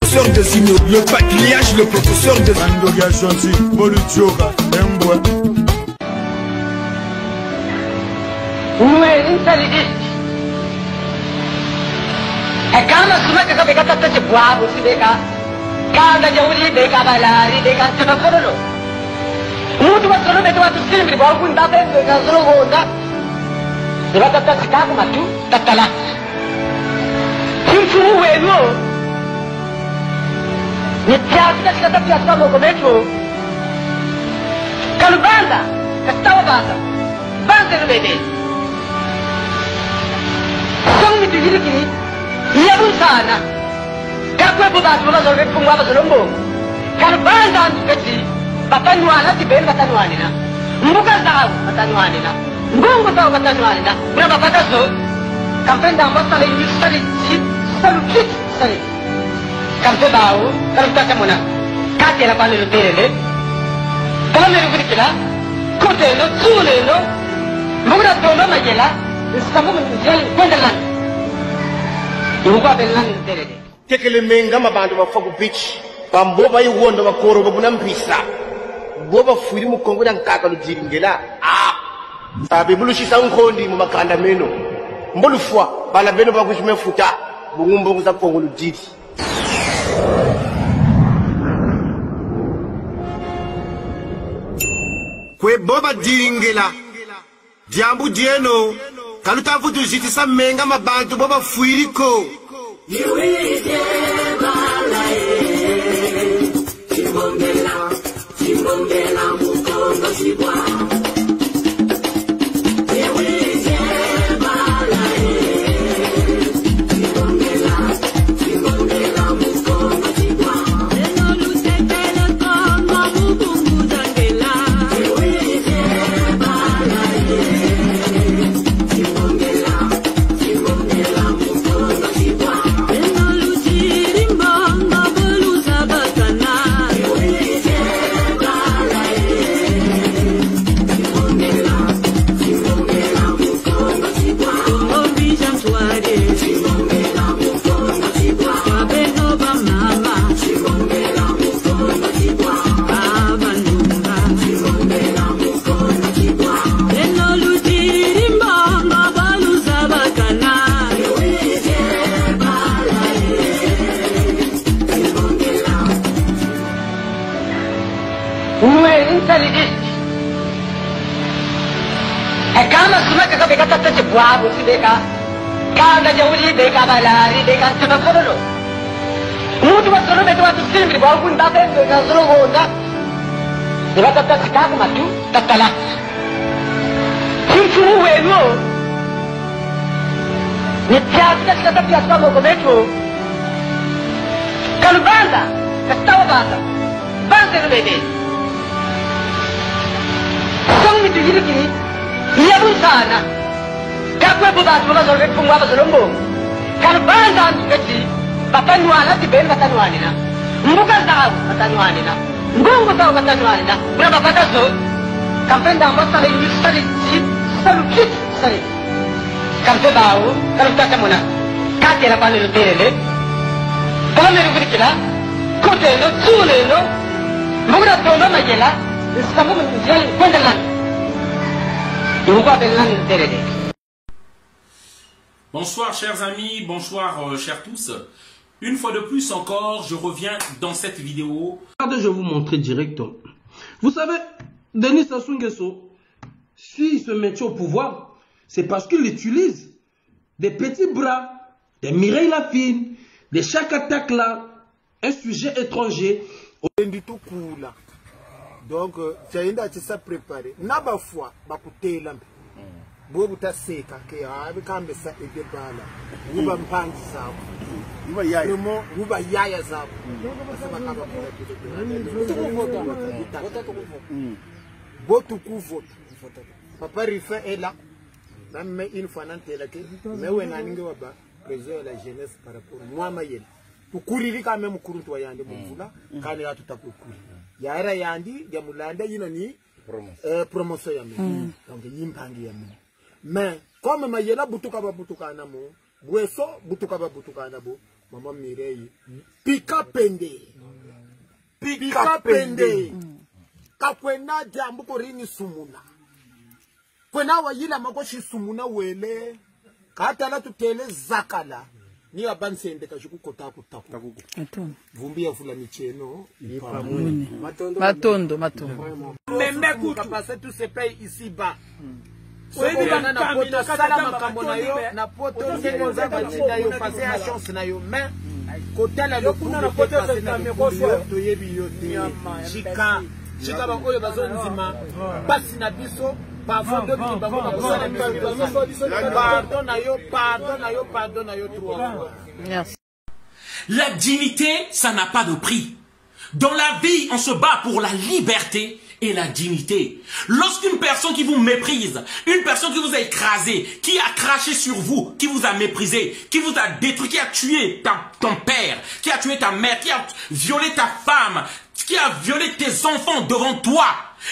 professeur de Zino, le patriarche, le professeur de Andoga Chanti, Molutioga, Mbwa. Uwe intelligent. E kama sumaka kabeka tatache bwabo sibeka. Kanda jauli beka balari beka tuna korolo. Mutu wasolo betu watu simbi kwa kunda beka zolo honda. Deba tatache kaku matu tatala. Kimfu uwe no. Nitiaku tachikata piasa moko metro. Kalubanda, kastawa banda. Banda rubebe. Song itu jadi kini, ia pun sana. Kakwe buat buat orang pungwa berlombo. Kalau bandar kecil, batan nuana si ben batan nuanina. Bukan tahu batan nuanina. Gungu tahu batan nuanina. Berapa batan tu? Kampen dah masa lagi sari, sari. Kampen tahu, kalau tak cemana. Kaki la paling lutere. Kalau mereka berkira, kote lo, sule lo. Mungkin tahu nama jelah. Tekele menga mabandu bafagu beach bambo bayi wondo bakoro babuna mpisa boba furi mu kongo dan kakalu jiringela sabe bulushi sankondi mu makanda meno mbolu fwa bala beno bakushime futa bungumbo kuza kongo lujiri kwe boba jiringela jambu dieno kaluta futu jitisa menga mabantu boba fuiriko Chimbongela mukongo chibwa beka kanda jauli beka balari beka tuna korolo mutu wasolo betu watu simbi kwa kunda beka zolo honda deba tatache kaku matu tatala kimfu uwe no nitiaku tachikata piasa moko metro kalubanda kastawa banda banda rubebe song itu jadi kini ia pun sana. Kakwe buat buat orang pungwa berlombo. Kalau bandar kecil, batan nuana si ben batan nuanina. Bukan tahu batan nuanina. Gungu tahu batan nuanina. Berapa batan tu? Kampen dah masa lagi sari. Kampen tahu kalau tak cemana. Kaki la paling lutere. Kalau mereka berkira, kote lo, sule lo. Bukan tahu nama jelah. Semua menjadi pendelan. Ibu bapa pendelan lutere. Bonsoir chers amis, bonsoir chers tous. Une fois de plus encore, je reviens dans cette vidéo. Regardez, je vais vous montrer directement. Vous savez, Denis Sassou Nguesso, s'il se met au pouvoir, c'est parce qu'il utilise des petits bras, des Mireille Lafine, des chaque attaque là, un sujet étranger. Donc, c'est une chose à préparer. N'a pas foi, bakute lampe. Bobu ta seka ke abi kambe sa edebala uba mpanzi zabo uba yaya mo uba yaya zabo asema kama vote kuvota papa rifa ela même une fois nantela ke mais wena ninge waba président de la jeunesse par rapport moi mayel tukuriri kama même kuruntu wayande mvula kane watu takukuri yara yandi ya mulanda yino ni promotion ya mimi donc yimpangi ya mimi. Mais comme mayela butuka ba butuka namo, bweso butuka ba butuka nabo, Maman Mireille. Pika pende. Pika pende. Kakwena jambu korini sumuna. Kwena wayila magoshi sumuna wele. Katala tutele zakala. Ni abansende kashuku kotaku taku. Vumbi ya fulani cheno. Matondo. Membe kapasa tout se paye ici bas. Na poto sala makambo na yo na poto ngengo za batinda yo passer à chance na yo mais kotala le kuna na poto na mikoso to yebi yo chika ba oyo bazonzima basi na biso pardon na yo trois fois. Merci. La dignité, ça n'a pas de prix. Dans la vie, on se bat pour la liberté et la dignité. Lorsqu'une personne qui vous méprise, une personne qui vous a écrasé, qui a craché sur vous, qui vous a méprisé, qui vous a détruit, qui a tué ton père, qui a tué ta mère, qui a violé ta femme, qui a violé tes enfants devant toi,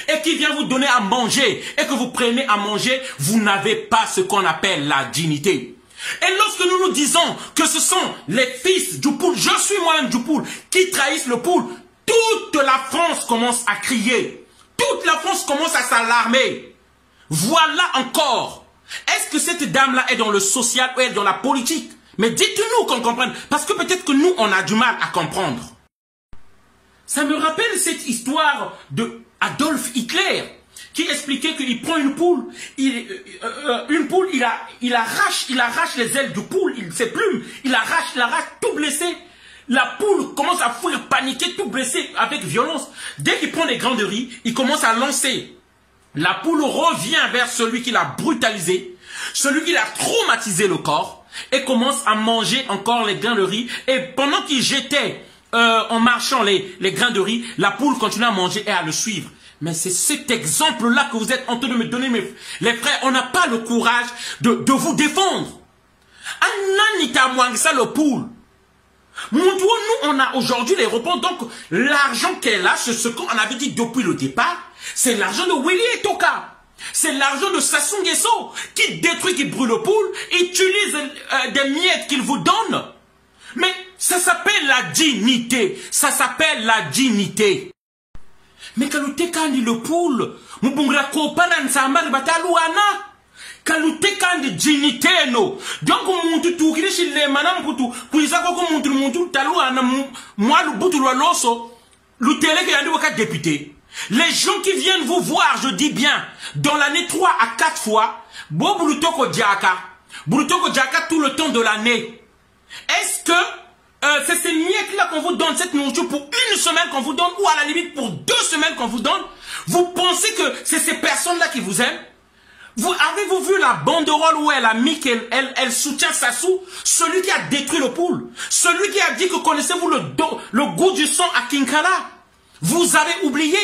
et qui vient vous donner à manger, et que vous prenez à manger, vous n'avez pas ce qu'on appelle la dignité. Et lorsque nous nous disons que ce sont les fils du poule, je suis moi-même du poule, qui trahissent le poule, toute la France commence à crier. Toute la France commence à s'alarmer. Voilà encore. Est-ce que cette dame-là est dans le social ou est dans la politique? Mais dites-nous qu'on comprenne. Parce que peut-être que nous, on a du mal à comprendre. Ça me rappelle cette histoire de Adolf Hitler qui expliquait qu'il prend une poule. Il arrache les ailes du poule, ses plumes. Il arrache, tout blessé. La poule commence à fuir, paniquer, tout blessé avec violence. Dès qu'il prend des grains de riz, il commence à lancer. La poule revient vers celui qui l'a brutalisé, celui qui l'a traumatisé le corps, et commence à manger encore les grains de riz. Et pendant qu'il jetait en marchant les grains de riz, la poule continue à manger et à le suivre. Mais c'est cet exemple-là que vous êtes en train de me donner, les frères. On n'a pas le courage de vous défendre. Ananita Mwangsa le poule. Nous, on a aujourd'hui les repas. Donc, l'argent qu'elle a, c'est ce qu'on avait dit depuis le départ. C'est l'argent de Willy Etoka. C'est l'argent de Sassou Nguesso qui détruit, qui brûle le poule, utilise des miettes qu'il vous donne. Mais ça s'appelle la dignité. Ça s'appelle la dignité. Mais quand nous dit le poule, nous bungra kopana nsambali bataluana. Kalute kandi dignité no. Donc muntu tukile shile manam kutu kuiza ko muntu taluana moi le butu lo loso lutele ke yandi waka député. Les gens qui viennent vous voir, je dis bien, dans l'année 3 à 4 fois, bo bulutoko diaka tout le temps de l'année. Est-ce que c'est ces miettes-là qu'on vous donne, cette nourriture pour une semaine qu'on vous donne, ou à la limite pour 2 semaines qu'on vous donne? Vous pensez que c'est ces personnes-là qui vous aiment? Avez-vous vu la banderole où elle a mis qu'elle soutient Sassou, celui qui a détruit le poule, celui qui a dit que connaissez-vous le goût du sang à Kinkala? Vous avez oublié.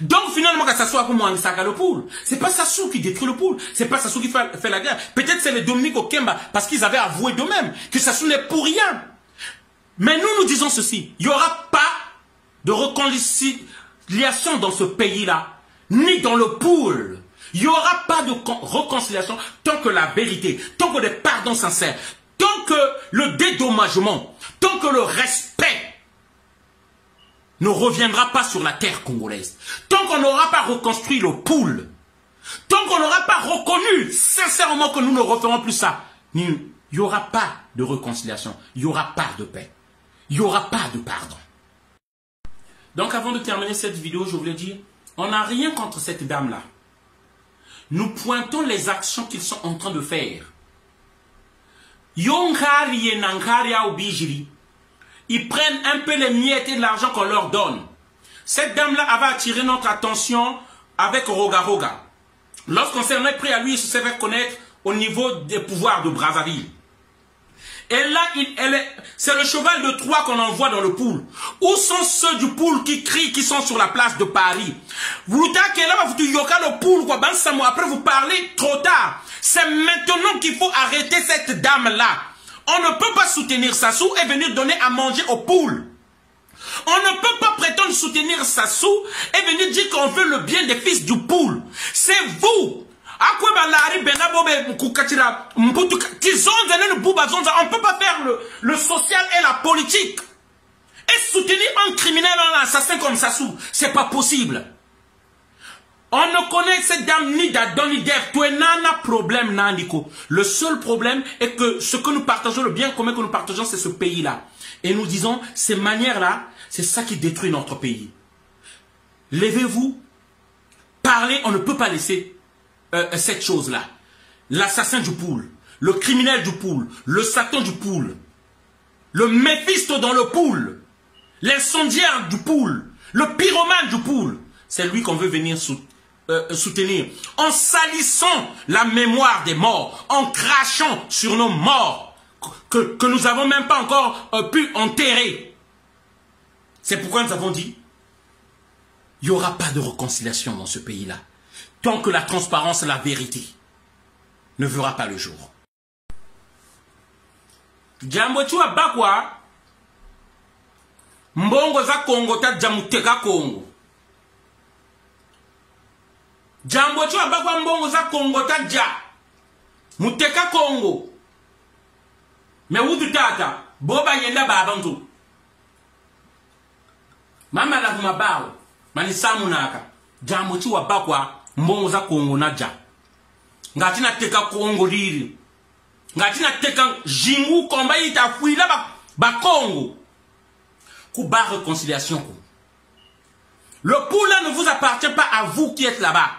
Donc finalement, quand Sassou a commencé à le poule, c'est pas Sassou qui détruit le poule, c'est pas Sassou qui fait la guerre. Peut-être c'est les Dominique Okemba, parce qu'ils avaient avoué d'eux-mêmes que Sassou n'est pour rien. Mais nous disons ceci, il n'y aura pas de réconciliation dans ce pays-là, ni dans le poule. Il n'y aura pas de réconciliation tant que la vérité, tant que des pardons sincères, tant que le dédommagement, tant que le respect ne reviendra pas sur la terre congolaise, tant qu'on n'aura pas reconstruit le poule, tant qu'on n'aura pas reconnu sincèrement que nous ne referons plus ça, il n'y aura pas de réconciliation, il n'y aura pas de paix, il n'y aura pas de pardon. Donc avant de terminer cette vidéo, je voulais dire, on n'a rien contre cette dame-là. Nous pointons les actions qu'ils sont en train de faire. Ils prennent un peu les miettes et l'argent qu'on leur donne. Cette dame-là avait attiré notre attention avec Roga Roga. Lorsqu'on s'en est pris à lui, il se fait connaître au niveau des pouvoirs de Brazzaville. Et là, c'est le cheval de Troie qu'on envoie dans le pool. Où sont ceux du pool qui crient, qui sont sur la place de Paris? Vous le pool, après vous parlez trop tard. C'est maintenant qu'il faut arrêter cette dame-là. On ne peut pas soutenir Sassou et venir donner à manger au pool. On ne peut pas prétendre soutenir Sassou et venir dire qu'on veut le bien des fils du pool. C'est vous, On ne peut pas faire le social et la politique. Et soutenir un criminel, un assassin comme Sassou, c'est pas possible. On ne connaît cette dame ni d'Adam ni d'Ève. Tout est nana problème, Nandiko. Le seul problème est que ce que nous partageons, le bien commun que nous partageons, c'est ce pays-là. Et nous disons, ces manières-là, c'est ça qui détruit notre pays. Levez-vous, parlez, on ne peut pas laisser cette chose-là. L'assassin du pool, le criminel du pool, le Satan du pool, le Méphisto dans le pool, l'incendiaire du pool, le pyromane du pool, c'est lui qu'on veut venir soutenir. En salissant la mémoire des morts, en crachant sur nos morts, que nous n'avons même pas encore pu enterrer. C'est pourquoi nous avons dit, il n'y aura pas de réconciliation dans ce pays-là, tant que la transparence et la vérité ne verra pas le jour. Jambo chua bakwa, mbongo za Kongo ta jamuteka Kongo. Jambo chua bakwa mbongo za Kongo ta ja muteka Kongo. Me wudu tata, boba yenda babantu. Mama la kumabao, manisamu naka. Jambo chua bakwa mbongo za Kongo na ja. Ngati na teka Kongo liri. Ngati na teka jingu komba ita fuila ba Kongo. Kuba réconciliation. Le poule ne vous appartient pas à vous qui êtes là-bas.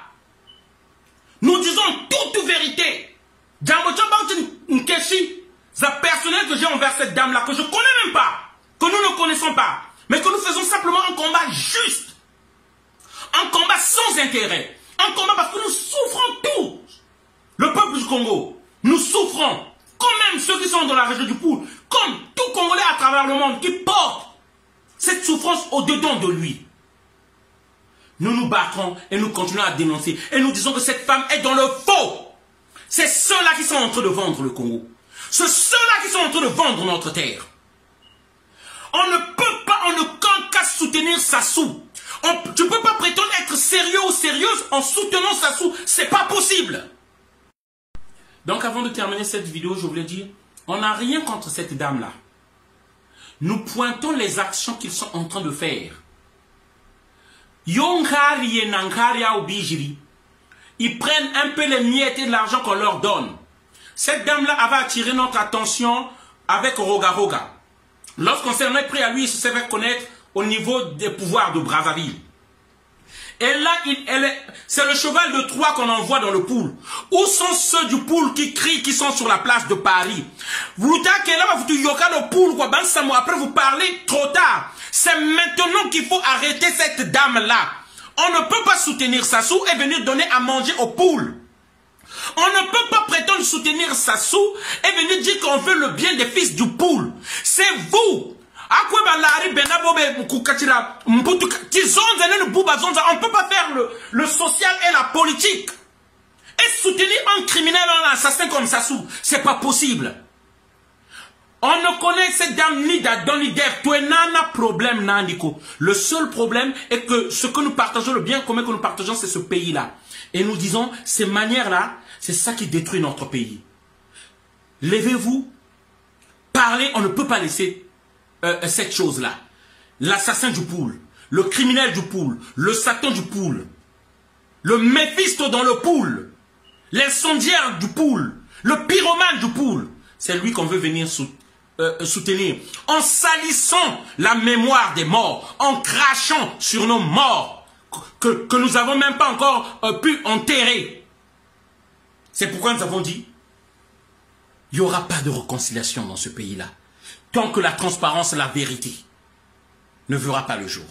Nous disons toute vérité. Jambo chamba une question personnelle que j'ai envers cette dame-là, que je connais même pas, que nous ne connaissons pas, mais que nous faisons simplement un combat juste. Un combat sans intérêt. Un combat parce que nous souffrons tous. Le peuple du Congo, nous souffrons. Comme même ceux qui sont dans la région du Poul, comme tout Congolais à travers le monde qui porte cette souffrance au-dedans de lui. Nous nous battrons et nous continuons à dénoncer. Et nous disons que cette femme est dans le faux. C'est ceux-là qui sont en train de vendre le Congo. C'est ceux-là qui sont en train de vendre notre terre. On ne peut pas, en aucun cas, soutenir Sassou. Tu ne peux pas prétendre être sérieux ou sérieuse en soutenant Sassou. C'est pas possible. Donc avant de terminer cette vidéo, je voulais dire, on n'a rien contre cette dame-là. Nous pointons les actions qu'ils sont en train de faire. Ils prennent un peu les miettes de l'argent qu'on leur donne. Cette dame-là avait attiré notre attention avec Roga Roga. Lorsqu'on s'est pris à lui, il se fait connaître au niveau des pouvoirs de Brazzaville. Et là, c'est le cheval de Troie qu'on envoie dans le pool. Où sont ceux du pool qui crient, qui sont sur la place de Paris? Après vous parlez trop tard. C'est maintenant qu'il faut arrêter cette dame-là. On ne peut pas soutenir Sassou et venir donner à manger au pool. On ne peut pas prétendre soutenir Sassou et venir dire qu'on veut le bien des fils du pool. C'est vous. On ne peut pas faire le social et la politique. Et soutenir un criminel, un assassin comme Sassou, c'est pas possible. On ne connaît cette dame ni d'Adam ni d'Ève. Tout est nana problème, Nandiko. Le seul problème est que ce que nous partageons, le bien commun que nous partageons, c'est ce pays-là. Et nous disons, ces manières-là, c'est ça qui détruit notre pays. Levez-vous, parlez, on ne peut pas laisser cette chose-là. L'assassin du pool, le criminel du pool, le Satan du pool, le Méphisto dans le pool, l'incendiaire du pool, le pyromane du pool, c'est lui qu'on veut venir soutenir. En salissant la mémoire des morts, en crachant sur nos morts, que nous n'avons même pas encore pu enterrer. C'est pourquoi nous avons dit, il n'y aura pas de réconciliation dans ce pays-là, tant que la transparence et la vérité ne verra pas le jour.